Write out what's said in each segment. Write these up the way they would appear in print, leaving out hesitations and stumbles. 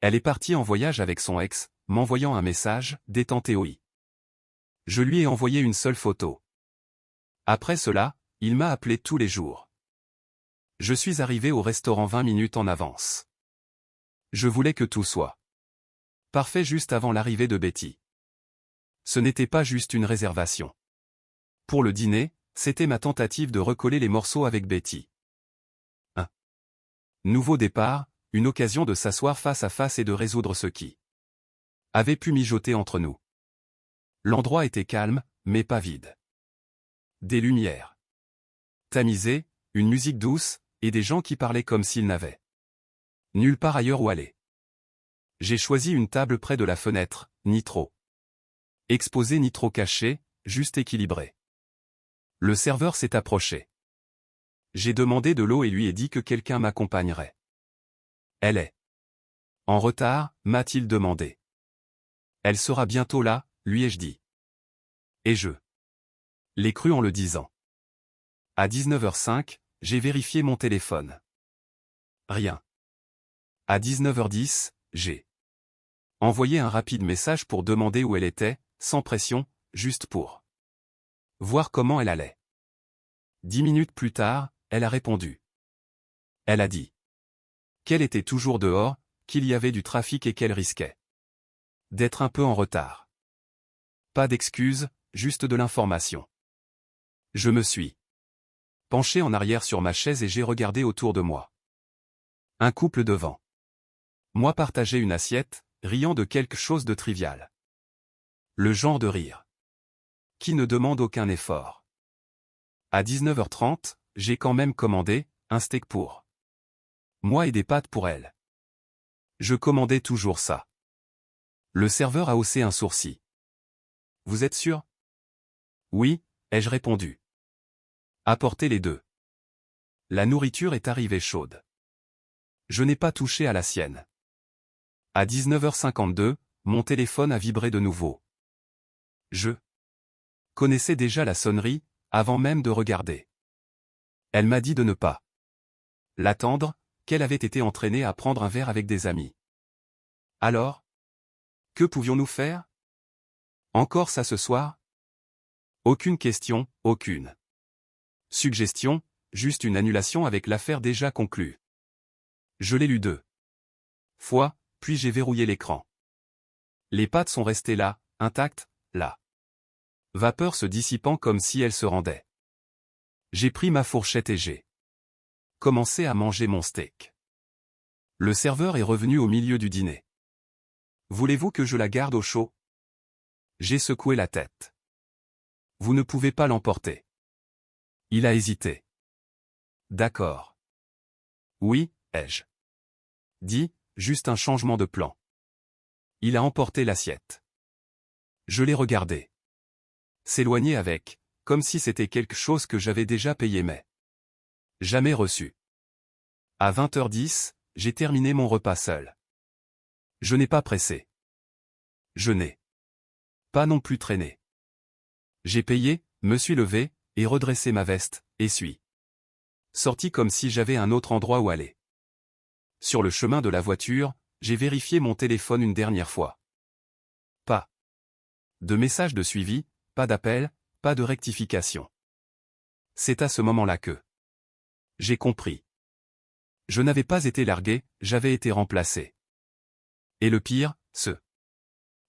Elle est partie en voyage avec son ex, m'envoyant un message, détente oui. Je lui ai envoyé une seule photo. Après cela, il m'a appelé tous les jours. Je suis arrivé au restaurant 20 minutes en avance. Je voulais que tout soit parfait juste avant l'arrivée de Betty. Ce n'était pas juste une réservation. Pour le dîner, c'était ma tentative de recoller les morceaux avec Betty. Un nouveau départ, une occasion de s'asseoir face à face et de résoudre ce qui avait pu mijoter entre nous. L'endroit était calme, mais pas vide. Des lumières tamisées, une musique douce, et des gens qui parlaient comme s'ils n'avaient nulle part ailleurs où aller. J'ai choisi une table près de la fenêtre, ni trop exposée ni trop cachée, juste équilibrée. Le serveur s'est approché. J'ai demandé de l'eau et lui ai dit que quelqu'un m'accompagnerait. Elle est en retard, m'a-t-il demandé. Elle sera bientôt là, lui ai-je dit. Et je l'ai cru en le disant. À 19h05, j'ai vérifié mon téléphone. Rien. À 19h10, j'ai envoyé un rapide message pour demander où elle était, sans pression, juste pour voir comment elle allait. 10 minutes plus tard, elle a répondu. Elle a dit qu'elle était toujours dehors, qu'il y avait du trafic et qu'elle risquait d'être un peu en retard. Pas d'excuses, juste de l'information. Je me suis penché en arrière sur ma chaise et j'ai regardé autour de moi. Un couple devant moi partageait une assiette, riant de quelque chose de trivial. Le genre de rire qui ne demande aucun effort. À 19h30, j'ai quand même commandé un steak pour moi et des pâtes pour elle. Je commandais toujours ça. Le serveur a haussé un sourcil. Vous êtes sûr? Oui, ai-je répondu. Apportez les deux. La nourriture est arrivée chaude. Je n'ai pas touché à la sienne. À 19h52, mon téléphone a vibré de nouveau. Je connaissais déjà la sonnerie, avant même de regarder. Elle m'a dit de ne pas l'attendre, qu'elle avait été entraînée à prendre un verre avec des amis. Alors? Que pouvions-nous faire? Encore ça ce soir? Aucune question, aucune suggestion, juste une annulation avec l'affaire déjà conclue. Je l'ai lu 2 fois, puis j'ai verrouillé l'écran. Les pattes sont restées là, intactes, la vapeur se dissipant comme si elle se rendait. J'ai pris ma fourchette et j'ai commencé à manger mon steak. Le serveur est revenu au milieu du dîner. Voulez-vous que je la garde au chaud? J'ai secoué la tête. Vous ne pouvez pas l'emporter. Il a hésité. D'accord. Oui, ai-je dit, juste un changement de plan. Il a emporté l'assiette. Je l'ai regardé s'éloigner avec, comme si c'était quelque chose que j'avais déjà payé mais jamais reçu. À 20h10, j'ai terminé mon repas seul. Je n'ai pas pressé. Je n'ai pas non plus traîné. J'ai payé, me suis levé, et redressé ma veste, et suis sorti comme si j'avais un autre endroit où aller. Sur le chemin de la voiture, j'ai vérifié mon téléphone une dernière fois. Pas de message de suivi, pas d'appel, pas de rectification. C'est à ce moment-là que j'ai compris. Je n'avais pas été largué, j'avais été remplacé. Et le pire, ce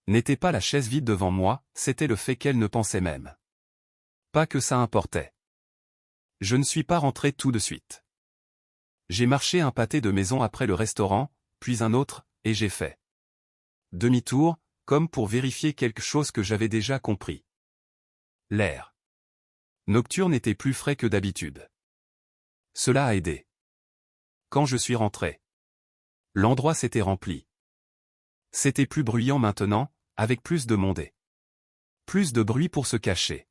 n'était pas la chaise vide devant moi, c'était le fait qu'elle ne pensait même pas que ça importait. Je ne suis pas rentré tout de suite. J'ai marché un pâté de maison après le restaurant, puis un autre, et j'ai fait demi-tour, comme pour vérifier quelque chose que j'avais déjà compris. L'air nocturne était plus frais que d'habitude. Cela a aidé. Quand je suis rentré, l'endroit s'était rempli. C'était plus bruyant maintenant, avec plus de monde et plus de bruit pour se cacher.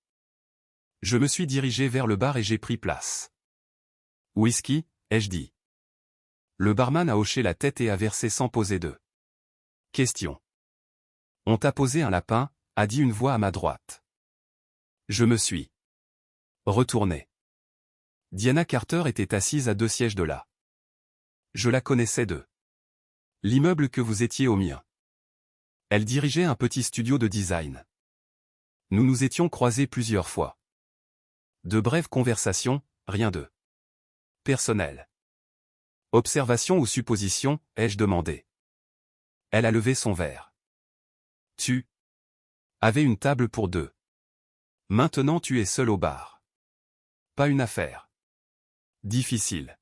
Je me suis dirigé vers le bar et j'ai pris place. Whisky, ai-je dit. Le barman a hoché la tête et a versé sans poser de questions. On t'a posé un lapin, a dit une voix à ma droite. Je me suis retourné. Diana Carter était assise à 2 sièges de là. Je la connaissais de L'immeuble que vous étiez au mien. Elle dirigeait un petit studio de design. Nous nous étions croisés plusieurs fois. De brèves conversations, rien de personnel. Observation ou supposition, ai-je demandé. Elle a levé son verre. Tu avais une table pour deux. Maintenant tu es seul au bar. Pas une affaire difficile.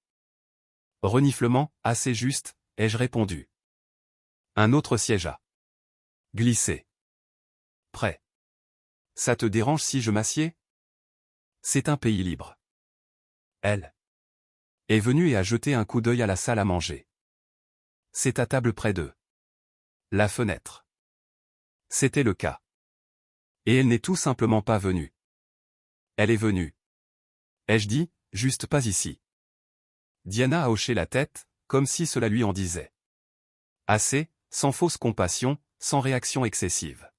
Reniflement, assez juste, ai-je répondu. Un autre siège a glissé. Prêt. Ça te dérange si je m'assieds? C'est un pays libre. Elle est venue et a jeté un coup d'œil à la salle à manger. C'est à table près d'eux. La fenêtre. C'était le cas. Et elle n'est tout simplement pas venue. Elle est venue. Ai-je dit, juste pas ici. Diana a hoché la tête, comme si cela lui en disait assez, sans fausse compassion, sans réaction excessive.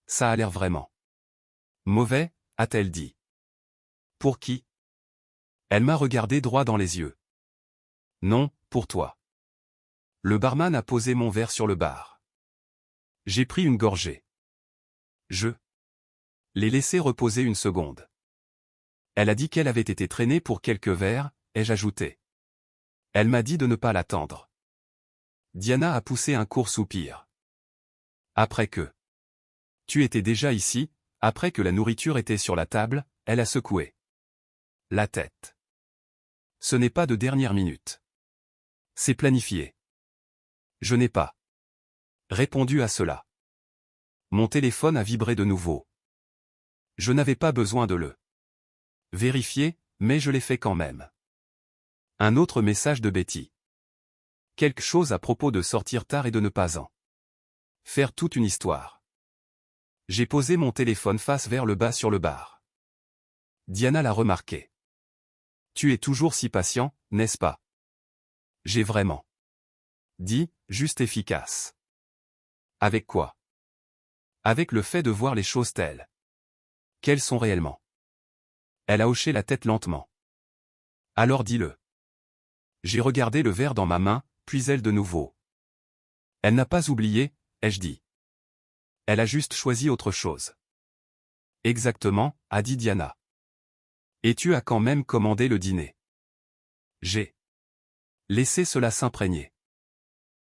Ça a l'air vraiment mauvais, a-t-elle dit. Pour qui? Elle m'a regardé droit dans les yeux. Non, pour toi. Le barman a posé mon verre sur le bar. J'ai pris une gorgée. Je l'ai laissé reposer une seconde. Elle a dit qu'elle avait été traînée pour quelques verres, ai-je ajouté. Elle m'a dit de ne pas l'attendre. Diana a poussé un court soupir. Après que tu étais déjà ici, après que la nourriture était sur la table, elle a secoué la tête. Ce n'est pas de dernière minute. C'est planifié. Je n'ai pas répondu à cela. Mon téléphone a vibré de nouveau. Je n'avais pas besoin de le vérifier, mais je l'ai fait quand même. Un autre message de Betty. Quelque chose à propos de sortir tard et de ne pas en faire toute une histoire. J'ai posé mon téléphone face vers le bas sur le bar. Diana l'a remarqué. Tu es toujours si patient, n'est-ce pas? J'ai vraiment dit, juste efficace. Avec quoi? Avec le fait de voir les choses telles qu'elles sont réellement. Elle a hoché la tête lentement. Alors dis-le. J'ai regardé le verre dans ma main, puis elle de nouveau. Elle n'a pas oublié, ai-je dit. Elle a juste choisi autre chose. Exactement, a dit Diana. Et tu as quand même commandé le dîner. J'ai laissé cela s'imprégner.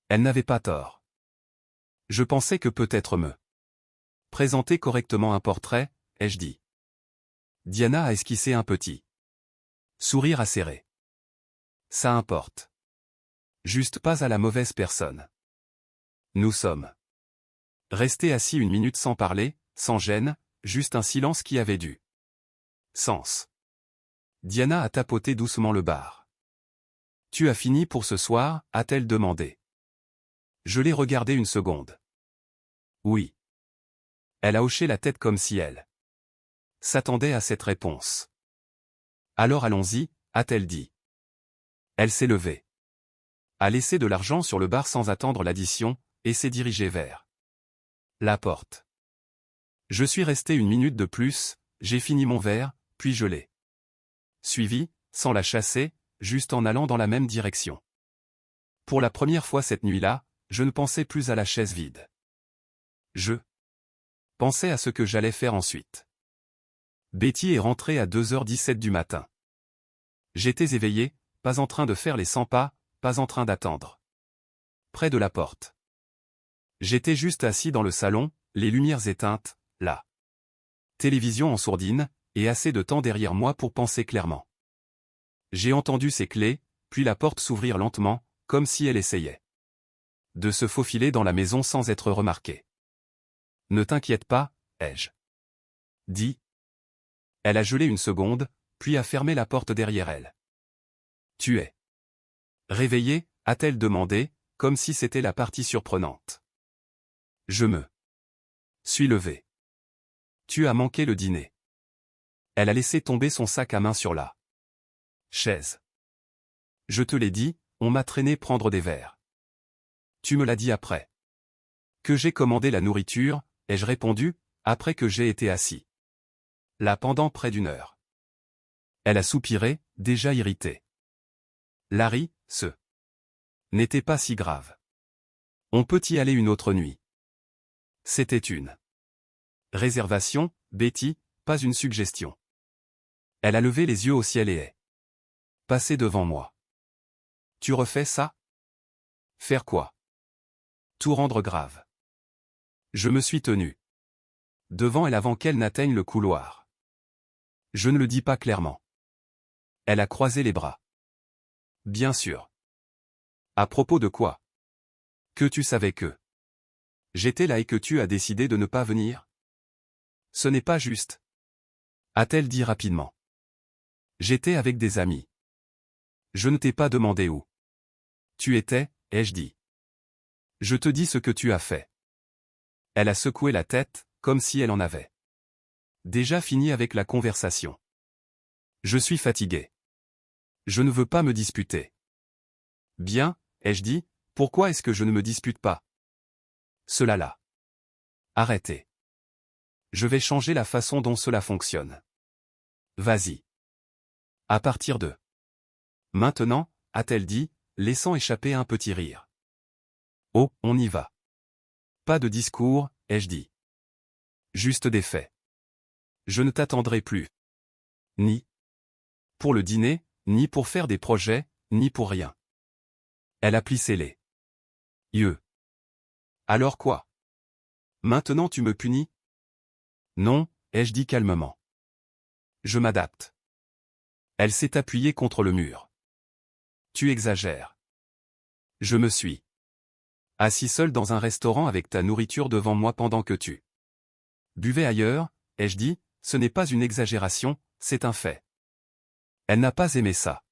Elle n'avait pas tort. Je pensais que peut-être me présenter correctement un portrait, ai-je dit. Diana a esquissé un petit sourire acéré. Ça importe. Juste pas à la mauvaise personne. Nous sommes restés assis une minute sans parler, sans gêne, juste un silence qui avait du sens. Diana a tapoté doucement le bar. Tu as fini pour ce soir, a-t-elle demandé. Je l'ai regardé une seconde. Oui. Elle a hoché la tête comme si elle s'attendait à cette réponse. Alors allons-y, a-t-elle dit. Elle s'est levée. A laissé de l'argent sur le bar sans attendre l'addition, et s'est dirigée vers la porte. Je suis resté une minute de plus, j'ai fini mon verre, puis je l'ai suivi, sans la chasser, juste en allant dans la même direction. Pour la première fois cette nuit-là, je ne pensais plus à la chaise vide. Je pensais à ce que j'allais faire ensuite. Betty est rentrée à 2h17 du matin. J'étais éveillé, pas en train de faire les 100 pas, pas en train d'attendre. Près de la porte. J'étais juste assis dans le salon, les lumières éteintes, la télévision en sourdine, et assez de temps derrière moi pour penser clairement. J'ai entendu ses clés, puis la porte s'ouvrir lentement, comme si elle essayait de se faufiler dans la maison sans être remarquée. Ne t'inquiète pas, ai-je dit. Elle a gelé une seconde, puis a fermé la porte derrière elle. Tu es réveillé, a-t-elle demandé, comme si c'était la partie surprenante. Je me suis levé. Tu as manqué le dîner. Elle a laissé tomber son sac à main sur la chaise. Je te l'ai dit, on m'a traîné prendre des verres. Tu me l'as dit après que j'ai commandé la nourriture, ai-je répondu, après que j'ai été assis là pendant près d'une heure. Elle a soupiré, déjà irritée. Larry, ce n'était pas si grave. On peut y aller une autre nuit. C'était une réservation, Betty, pas une suggestion. Elle a levé les yeux au ciel et est passée devant moi. Tu refais ça? Faire quoi? Tout rendre grave. Je me suis tenu devant elle avant qu'elle n'atteigne le couloir. Je ne le dis pas clairement. Elle a croisé les bras. Bien sûr. À propos de quoi? Que tu savais que j'étais là et que tu as décidé de ne pas venir? Ce n'est pas juste, a-t-elle dit rapidement. J'étais avec des amis. Je ne t'ai pas demandé où tu étais, ai-je dit. Je te dis ce que tu as fait. Elle a secoué la tête, comme si elle en avait déjà fini avec la conversation. Je suis fatigué. Je ne veux pas me disputer. Bien, ai-je dit, pourquoi est-ce que je ne me dispute pas? Cela là. Arrêtez. Je vais changer la façon dont cela fonctionne. Vas-y. À partir de maintenant, a-t-elle dit, laissant échapper un petit rire. Oh, on y va. Pas de discours, ai-je dit. Juste des faits. Je ne t'attendrai plus. Ni pour le dîner, ni pour faire des projets, ni pour rien. Elle a plissé les yeux. Alors quoi? Maintenant tu me punis? Non, ai-je dit calmement. Je m'adapte. Elle s'est appuyée contre le mur. Tu exagères. Je me suis assis seul dans un restaurant avec ta nourriture devant moi pendant que tu buvais ailleurs, ai-je dit, ce n'est pas une exagération, c'est un fait. Elle n'a pas aimé ça.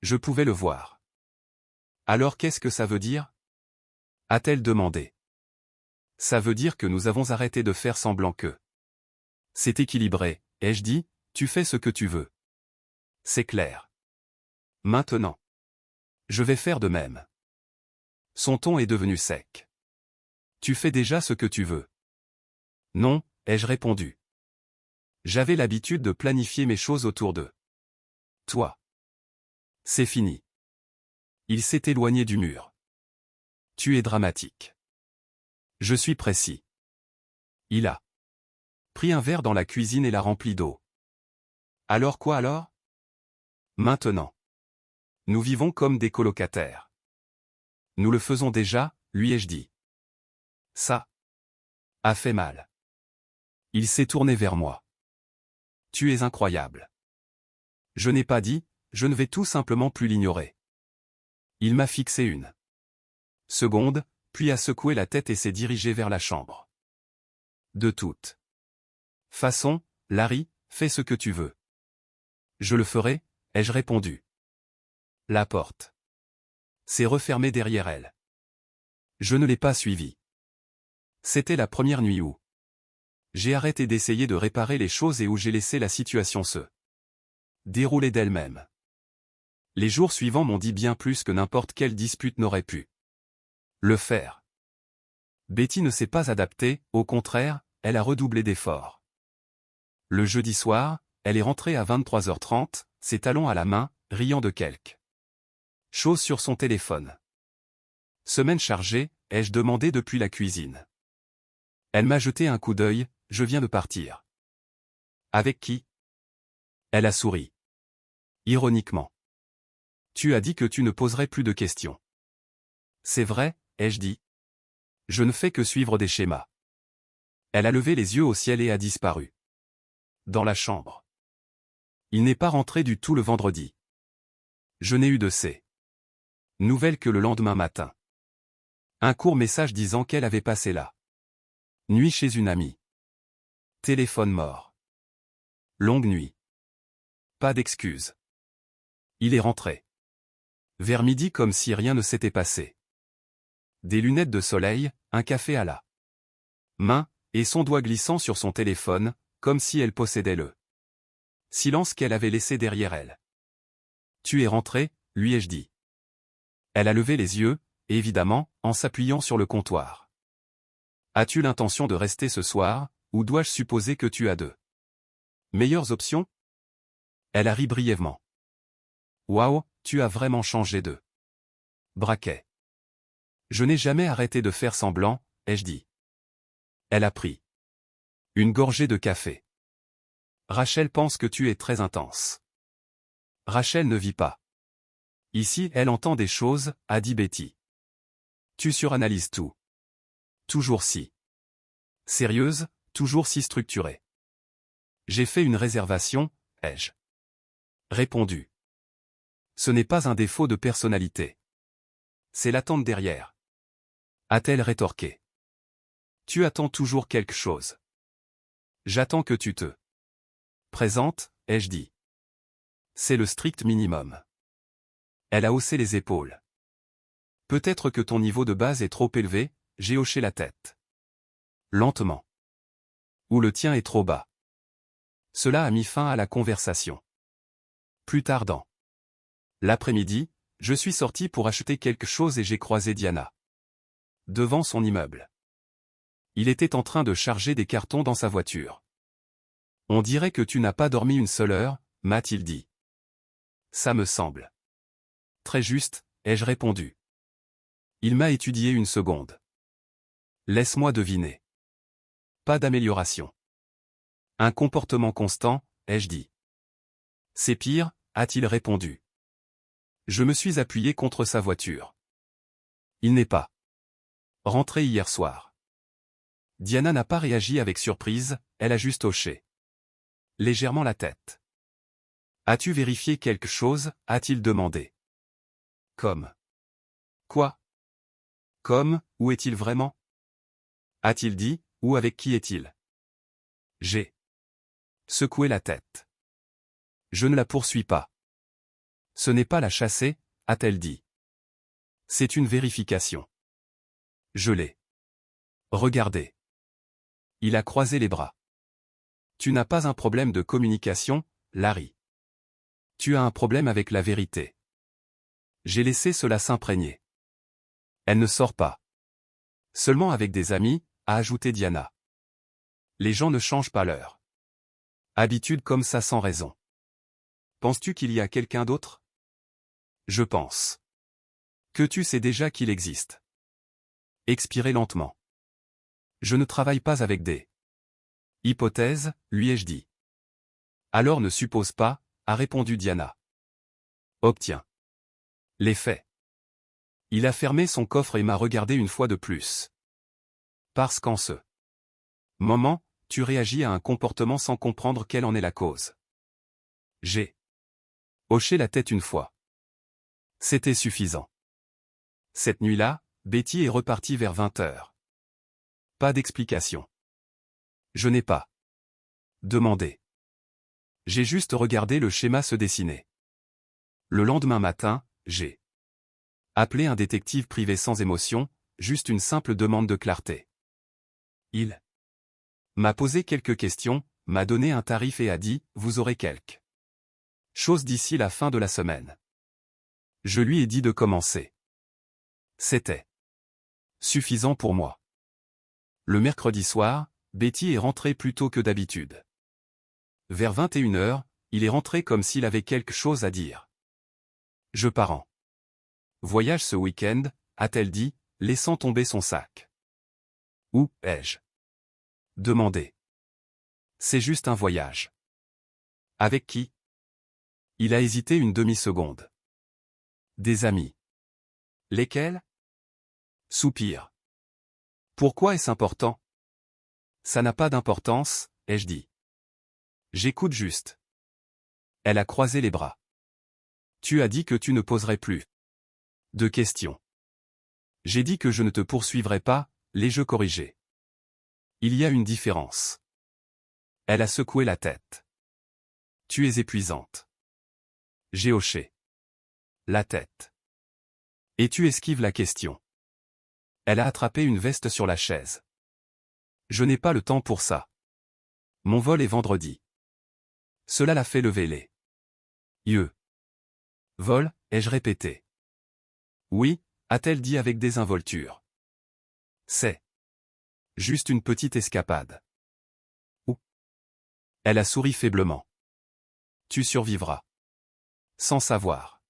Je pouvais le voir. Alors qu'est-ce que ça veut dire? A-t-elle demandé. Ça veut dire que nous avons arrêté de faire semblant que c'est équilibré, ai-je dit, tu fais ce que tu veux. C'est clair. Maintenant. Je vais faire de même. Son ton est devenu sec. Tu fais déjà ce que tu veux. Non, ai-je répondu. J'avais l'habitude de planifier mes choses autour de toi. C'est fini. Il s'est éloigné du mur. Tu es dramatique. Je suis précis. Il a pris un verre dans la cuisine et l'a rempli d'eau. Alors quoi alors? Maintenant. Nous vivons comme des colocataires. Nous le faisons déjà, lui ai-je dit. Ça a fait mal. Il s'est tourné vers moi. Tu es incroyable. Je n'ai pas dit, je ne vais tout simplement plus l'ignorer. Il m'a fixé une seconde, puis a secoué la tête et s'est dirigé vers la chambre. De toute façon, Larry, fais ce que tu veux. Je le ferai, ai-je répondu. La porte s'est refermée derrière elle. Je ne l'ai pas suivie. C'était la première nuit où j'ai arrêté d'essayer de réparer les choses et où j'ai laissé la situation se dérouler d'elle-même. Les jours suivants m'ont dit bien plus que n'importe quelle dispute n'aurait pu le faire. Betty ne s'est pas adaptée, au contraire, elle a redoublé d'efforts. Le jeudi soir, elle est rentrée à 23h30, ses talons à la main, riant de quelque chose sur son téléphone. Semaine chargée, ai-je demandé depuis la cuisine. Elle m'a jeté un coup d'œil, je viens de partir. Avec qui? Elle a souri. Ironiquement. Tu as dit que tu ne poserais plus de questions. C'est vrai, ai-je dit. Je ne fais que suivre des schémas. Elle a levé les yeux au ciel et a disparu. Dans la chambre. Il n'est pas rentré du tout le vendredi. Je n'ai eu de ces nouvelles que le lendemain matin. Un court message disant qu'elle avait passé la nuit chez une amie. Téléphone mort. Longue nuit. Pas d'excuses. Il est rentré. Vers midi comme si rien ne s'était passé. Des lunettes de soleil, un café à la main, et son doigt glissant sur son téléphone, comme si elle possédait le silence qu'elle avait laissé derrière elle. Tu es rentré, lui ai-je dit. Elle a levé les yeux, évidemment, en s'appuyant sur le comptoir. As-tu l'intention de rester ce soir, ou dois-je supposer que tu as de meilleures options? Elle a ri brièvement. Waouh, tu as vraiment changé de braquet. Je n'ai jamais arrêté de faire semblant, ai-je dit. Elle a pris une gorgée de café. Rachel pense que tu es très intense. Rachel ne vit pas. Ici, elle entend des choses, a dit Betty. Tu suranalyses tout. Toujours si sérieuse, toujours si structurée. J'ai fait une réservation, ai-je répondu. Ce n'est pas un défaut de personnalité. C'est l'attente derrière. A-t-elle rétorqué. Tu attends toujours quelque chose. J'attends que tu te présentes, ai-je dit. C'est le strict minimum. Elle a haussé les épaules. Peut-être que ton niveau de base est trop élevé, j'ai hoché la tête. Lentement. Ou le tien est trop bas. Cela a mis fin à la conversation. Plus tard dans l'après-midi, je suis sorti pour acheter quelque chose et j'ai croisé Diana. Devant son immeuble. Il était en train de charger des cartons dans sa voiture. On dirait que tu n'as pas dormi une seule heure, m'a-t-il dit. Ça me semble très juste, ai-je répondu. Il m'a étudié une seconde. Laisse-moi deviner. Pas d'amélioration. Un comportement constant, ai-je dit. C'est pire, a-t-il répondu. Je me suis appuyé contre sa voiture. Il n'est pas rentré hier soir. Diana n'a pas réagi avec surprise, elle a juste hoché légèrement la tête. As-tu vérifié quelque chose, a-t-il demandé. Comme. Quoi? Comme, où est-il vraiment? A-t-il dit, ou avec qui est-il? J'ai secoué la tête. Je ne la poursuis pas. Ce n'est pas la chasser, a-t-elle dit. C'est une vérification. Je l'ai regardé. Il a croisé les bras. Tu n'as pas un problème de communication, Larry. Tu as un problème avec la vérité. J'ai laissé cela s'imprégner. Elle ne sort pas. Seulement avec des amis, a ajouté Diana. Les gens ne changent pas leur habitude comme ça sans raison. Penses-tu qu'il y a quelqu'un d'autre? Je pense que tu sais déjà qu'il existe. Expirez lentement. Je ne travaille pas avec des hypothèses, lui ai-je dit. Alors ne suppose pas, a répondu Diana. Obtiens les faits. Il a fermé son coffre et m'a regardé une fois de plus. Parce qu'en ce moment, tu réagis à un comportement sans comprendre quelle en est la cause. J'ai hoché la tête une fois. C'était suffisant. Cette nuit-là, Betty est repartie vers 20h. Pas d'explication. Je n'ai pas demandé. J'ai juste regardé le schéma se dessiner. Le lendemain matin, j'ai appelé un détective privé sans émotion, juste une simple demande de clarté. Il m'a posé quelques questions, m'a donné un tarif et a dit, vous aurez quelque chose d'ici la fin de la semaine. Je lui ai dit de commencer. C'était suffisant pour moi. Le mercredi soir, Betty est rentrée plus tôt que d'habitude. Vers 21h, il est rentré comme s'il avait quelque chose à dire. Je pars en voyage ce week-end, a-t-elle dit, laissant tomber son sac. Où ai-je demandé. C'est juste un voyage. Avec qui? Il a hésité une demi-seconde. Des amis. Lesquels? Soupir. Pourquoi est-ce important? Ça n'a pas d'importance, ai-je dit. J'écoute juste. Elle a croisé les bras. Tu as dit que tu ne poserais plus de questions. J'ai dit que je ne te poursuivrai pas, l'ai-je corrigé. Il y a une différence. Elle a secoué la tête. Tu es épuisante. J'ai hoché la tête. Et tu esquives la question. Elle a attrapé une veste sur la chaise. Je n'ai pas le temps pour ça. Mon vol est vendredi. Cela l'a fait lever les yeux. Vol, ai-je répété. Oui, a-t-elle dit avec désinvolture. C'est juste une petite escapade. Ou. Elle a souri faiblement. Tu survivras. Sans savoir.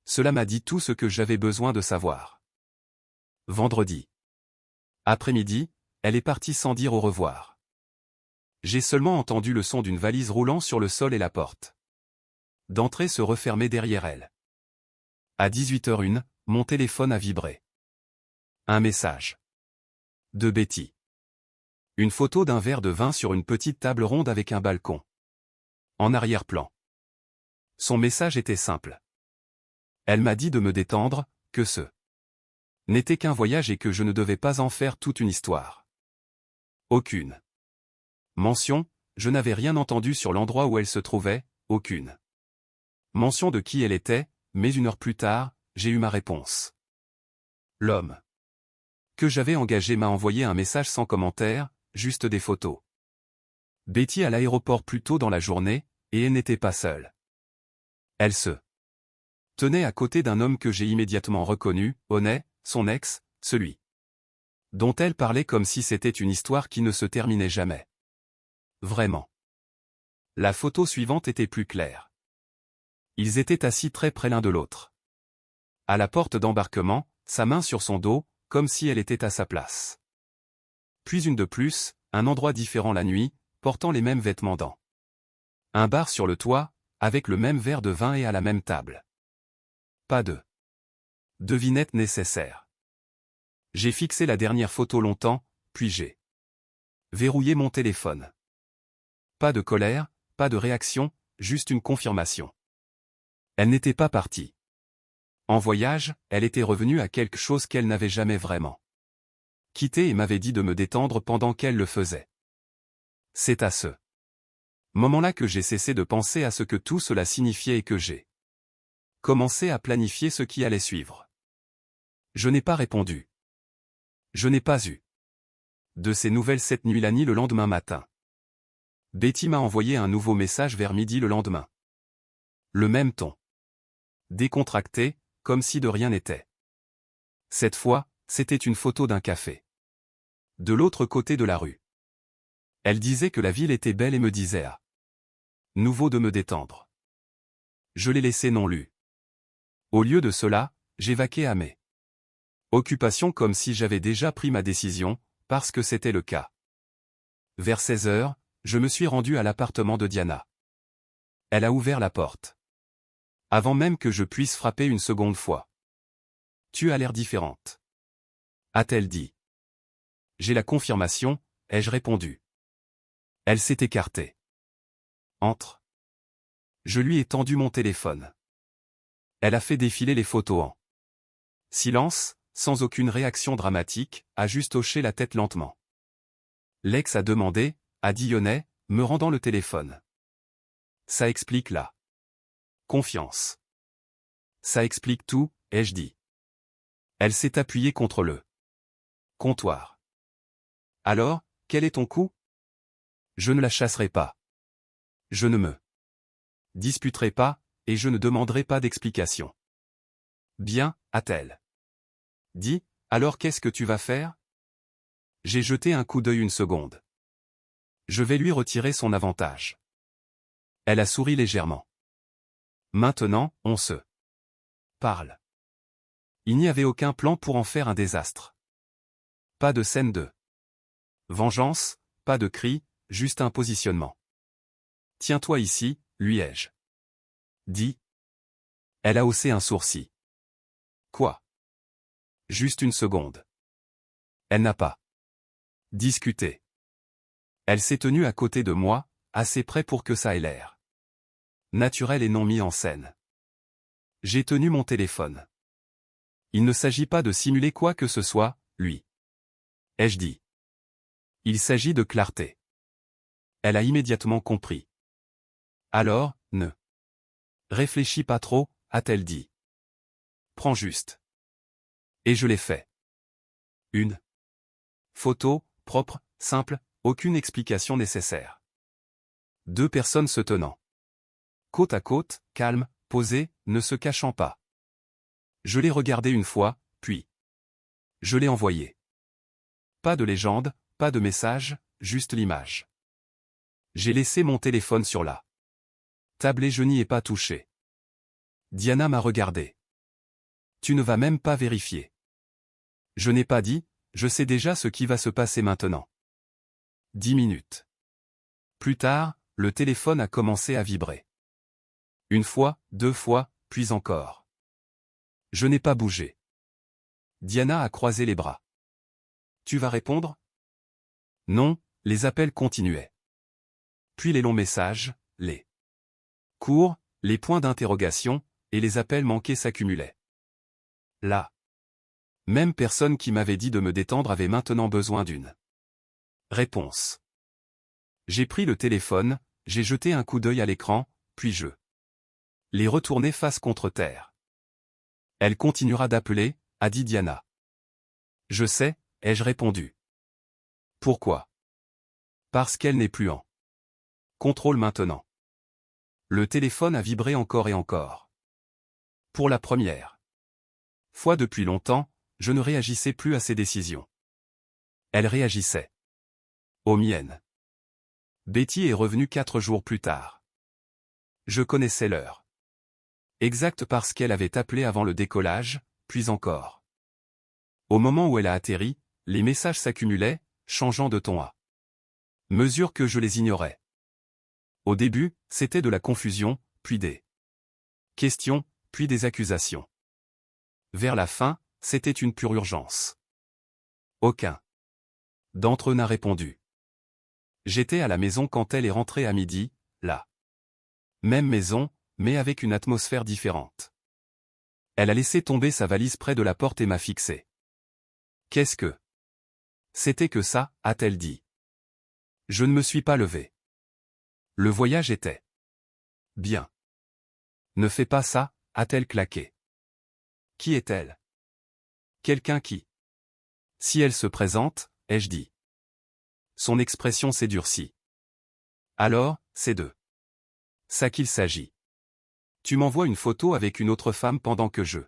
Cela m'a dit tout ce que j'avais besoin de savoir. Vendredi. Après-midi, elle est partie sans dire au revoir. J'ai seulement entendu le son d'une valise roulant sur le sol et la porte d'entrée se refermer derrière elle. À 18h01, mon téléphone a vibré. Un message. De Betty. Une photo d'un verre de vin sur une petite table ronde avec un balcon. En arrière-plan. Son message était simple. Elle m'a dit de me détendre, que ce n'était qu'un voyage et que je ne devais pas en faire toute une histoire. Aucune mention, je n'avais rien entendu sur l'endroit où elle se trouvait, aucune mention de qui elle était, mais 1 heure plus tard, j'ai eu ma réponse. L'homme que j'avais engagé m'a envoyé un message sans commentaire, juste des photos. Betty à l'aéroport plus tôt dans la journée, et elle n'était pas seule. Elle se tenait à côté d'un homme que j'ai immédiatement reconnu, Honey, son ex, celui dont elle parlait comme si c'était une histoire qui ne se terminait jamais. Vraiment. La photo suivante était plus claire. Ils étaient assis très près l'un de l'autre. À la porte d'embarquement, sa main sur son dos, comme si elle était à sa place. Puis une de plus, un endroit différent la nuit, portant les mêmes vêtements dans un bar sur le toit, avec le même verre de vin et à la même table. Pas de devinette nécessaire. J'ai fixé la dernière photo longtemps, puis j'ai verrouillé mon téléphone. Pas de colère, pas de réaction, juste une confirmation. Elle n'était pas partie. En voyage, elle était revenue à quelque chose qu'elle n'avait jamais vraiment quitté et m'avait dit de me détendre pendant qu'elle le faisait. C'est à ce moment-là que j'ai cessé de penser à ce que tout cela signifiait et que j'ai commencé à planifier ce qui allait suivre. Je n'ai pas répondu. Je n'ai pas eu de ces nouvelles cette nuit-là ni le lendemain matin. Betty m'a envoyé un nouveau message vers midi le lendemain. Le même ton. Décontracté, comme si de rien n'était. Cette fois, c'était une photo d'un café. De l'autre côté de la rue. Elle disait que la ville était belle et me disait à nouveau de me détendre. Je l'ai laissé non lu. Au lieu de cela, j'ai vaqué à mes occupations comme si j'avais déjà pris ma décision, parce que c'était le cas. Vers 16h, je me suis rendu à l'appartement de Diana. Elle a ouvert la porte. Avant même que je puisse frapper une seconde fois. Tu as l'air différente. A-t-elle dit. J'ai la confirmation, ai-je répondu. Elle s'est écartée. Entre. Je lui ai tendu mon téléphone. Elle a fait défiler les photos en silence, sans aucune réaction dramatique, a juste hoché la tête lentement. L'ex a demandé, a dit Honey, me rendant le téléphone. Ça explique la confiance. Ça explique tout, ai-je dit. Elle s'est appuyée contre le comptoir. Alors, quel est ton coup? Je ne la chasserai pas. Je ne me disputerai pas, et je ne demanderai pas d'explication. Bien, a-t-elle dit, alors qu'est-ce que tu vas faire? J'ai jeté un coup d'œil une seconde. Je vais lui retirer son avantage. Elle a souri légèrement. Maintenant, on se parle. Il n'y avait aucun plan pour en faire un désastre. Pas de scène de vengeance, pas de cri, juste un positionnement. Tiens-toi ici, lui ai-je dit. Elle a haussé un sourcil. Quoi? Juste une seconde. Elle n'a pas discuté. Elle s'est tenue à côté de moi, assez près pour que ça ait l'air naturel et non mis en scène. J'ai tenu mon téléphone. Il ne s'agit pas de simuler quoi que ce soit, lui. Ai-je dit. Il s'agit de clarté. Elle a immédiatement compris. Alors, ne réfléchis pas trop, a-t-elle dit. Prends juste. Et je l'ai fait. Une photo, propre, simple, aucune explication nécessaire. 2 personnes se tenant côte à côte, calmes, posées, ne se cachant pas. Je l'ai regardé une fois, puis je l'ai envoyé. Pas de légende, pas de message, juste l'image. J'ai laissé mon téléphone sur la table et je n'y ai pas touché. Diana m'a regardé. Tu ne vas même pas vérifier. Je n'ai pas dit, je sais déjà ce qui va se passer maintenant. 10 minutes. Plus tard, le téléphone a commencé à vibrer. Une fois, 2 fois, puis encore. Je n'ai pas bougé. Diana a croisé les bras. Tu vas répondre? Non, les appels continuaient. Puis les longs messages, les courts, les points d'interrogation, et les appels manqués s'accumulaient. La même personne qui m'avait dit de me détendre avait maintenant besoin d'une réponse. J'ai pris le téléphone, j'ai jeté un coup d'œil à l'écran, puis je l'ai retourné face contre terre. Elle continuera d'appeler, a dit Diana. Je sais, ai-je répondu. Pourquoi? Parce qu'elle n'est plus en contrôle maintenant. Le téléphone a vibré encore et encore. Pour la première fois depuis longtemps, je ne réagissais plus à ses décisions. Elle réagissait aux miennes. Betty est revenue 4 jours plus tard. Je connaissais l'heure exacte parce qu'elle avait appelé avant le décollage, puis encore. Au moment où elle a atterri, les messages s'accumulaient, changeant de ton à mesure que je les ignorais. Au début, c'était de la confusion, puis des questions, puis des accusations. Vers la fin, c'était une pure urgence. Aucun d'entre eux n'a répondu. J'étais à la maison quand elle est rentrée à midi, la même maison, mais avec une atmosphère différente. Elle a laissé tomber sa valise près de la porte et m'a fixé. Qu'est-ce que c'était que ça, a-t-elle dit. Je ne me suis pas levé. Le voyage était bien. Ne fais pas ça, a-t-elle claqué. Qui est-elle? Quelqu'un qui. Si elle se présente, ai-je dit. Son expression s'est durcie. Alors, c'est de ça qu'il s'agit. Tu m'envoies une photo avec une autre femme pendant que je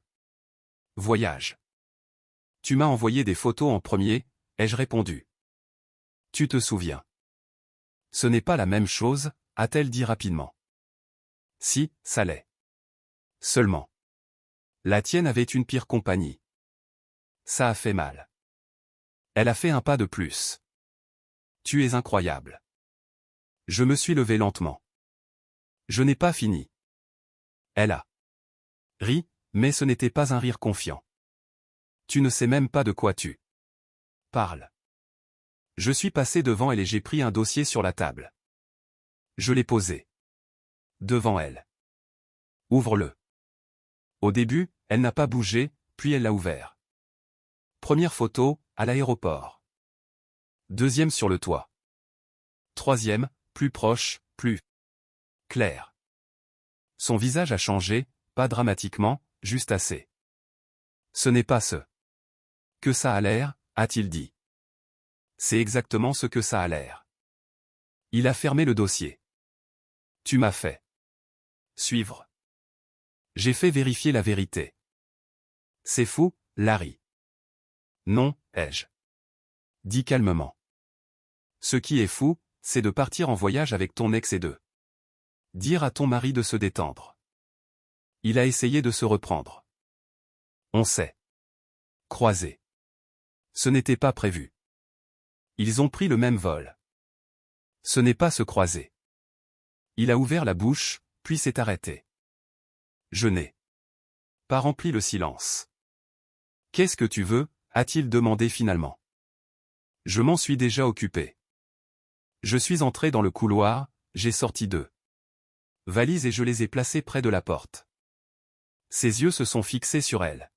voyage. Tu m'as envoyé des photos en premier, ai-je répondu. Tu te souviens. Ce n'est pas la même chose, a-t-elle dit rapidement. Si, ça l'est. Seulement. La tienne avait une pire compagnie. Ça a fait mal. Elle a fait un pas de plus. Tu es incroyable. Je me suis levé lentement. Je n'ai pas fini. Elle a ri, mais ce n'était pas un rire confiant. Tu ne sais même pas de quoi tu parles. Je suis passé devant elle et j'ai pris un dossier sur la table. Je l'ai posé devant elle. Ouvre-le. Au début, elle n'a pas bougé, puis elle l'a ouvert. Première photo, à l'aéroport. Deuxième sur le toit. Troisième, plus proche, plus clair. Son visage a changé, pas dramatiquement, juste assez. Ce n'est pas ce que ça a l'air, a-t-il dit. C'est exactement ce que ça a l'air. Il a fermé le dossier. Tu m'as fait suivre. J'ai fait vérifier la vérité. C'est fou, Larry. Non, ai-je dit calmement. Ce qui est fou, c'est de partir en voyage avec ton ex et de dire à ton mari de se détendre. Il a essayé de se reprendre. On s'est croisés. Ce n'était pas prévu. Ils ont pris le même vol. Ce n'est pas se croiser. Il a ouvert la bouche, puis s'est arrêté. Je n'ai pas rempli le silence. Qu'est-ce que tu veux, a-t-il demandé finalement. Je m'en suis déjà occupé. Je suis entré dans le couloir, j'ai sorti 2 valises et je les ai placées près de la porte. Ses yeux se sont fixés sur elle.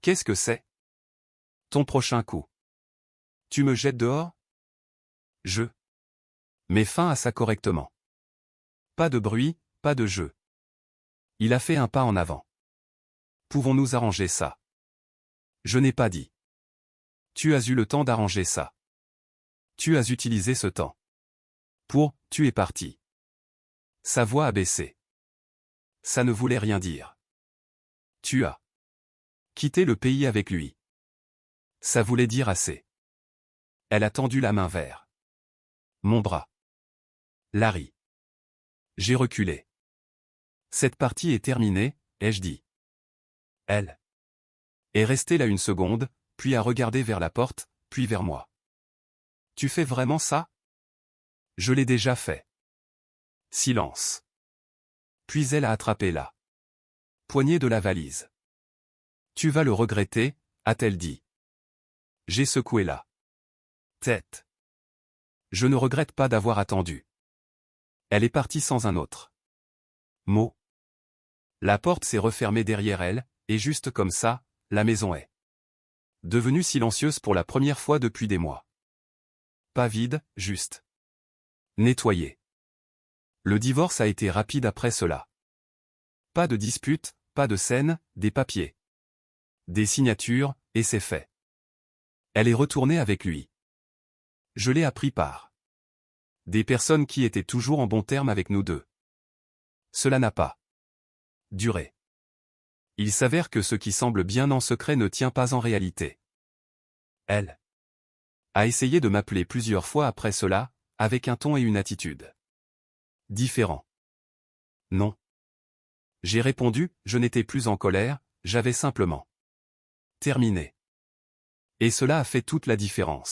Qu'est-ce que c'est? Ton prochain coup. Tu me jettes dehors? Je mets fin à ça correctement. Pas de bruit, pas de jeu. Il a fait un pas en avant. Pouvons-nous arranger ça? Je n'ai pas dit. Tu as eu le temps d'arranger ça. Tu as utilisé ce temps. Tu es parti. Sa voix a baissé. Ça ne voulait rien dire. Tu as quitté le pays avec lui. Ça voulait dire assez. Elle a tendu la main vers mon bras. Larry. J'ai reculé. Cette partie est terminée, ai-je dit. Elle est restée là une seconde, puis a regardé vers la porte, puis vers moi. Tu fais vraiment ça? Je l'ai déjà fait. Silence. Puis elle a attrapé la poignée de la valise. Tu vas le regretter, a-t-elle dit. J'ai secoué la tête. Je ne regrette pas d'avoir attendu. Elle est partie sans un autre mot. La porte s'est refermée derrière elle, et juste comme ça, la maison est devenue silencieuse pour la première fois depuis des mois. Pas vide, juste nettoyée. Le divorce a été rapide après cela. Pas de dispute, pas de scène, des papiers. Des signatures, et c'est fait. Elle est retournée avec lui. Je l'ai appris par des personnes qui étaient toujours en bon terme avec nous deux. Cela n'a pas duré. Il s'avère que ce qui semble bien en secret ne tient pas en réalité. Elle a essayé de m'appeler plusieurs fois après cela, avec un ton et une attitude différents. Non. J'ai répondu, je n'étais plus en colère, j'avais simplement terminé. Et cela a fait toute la différence.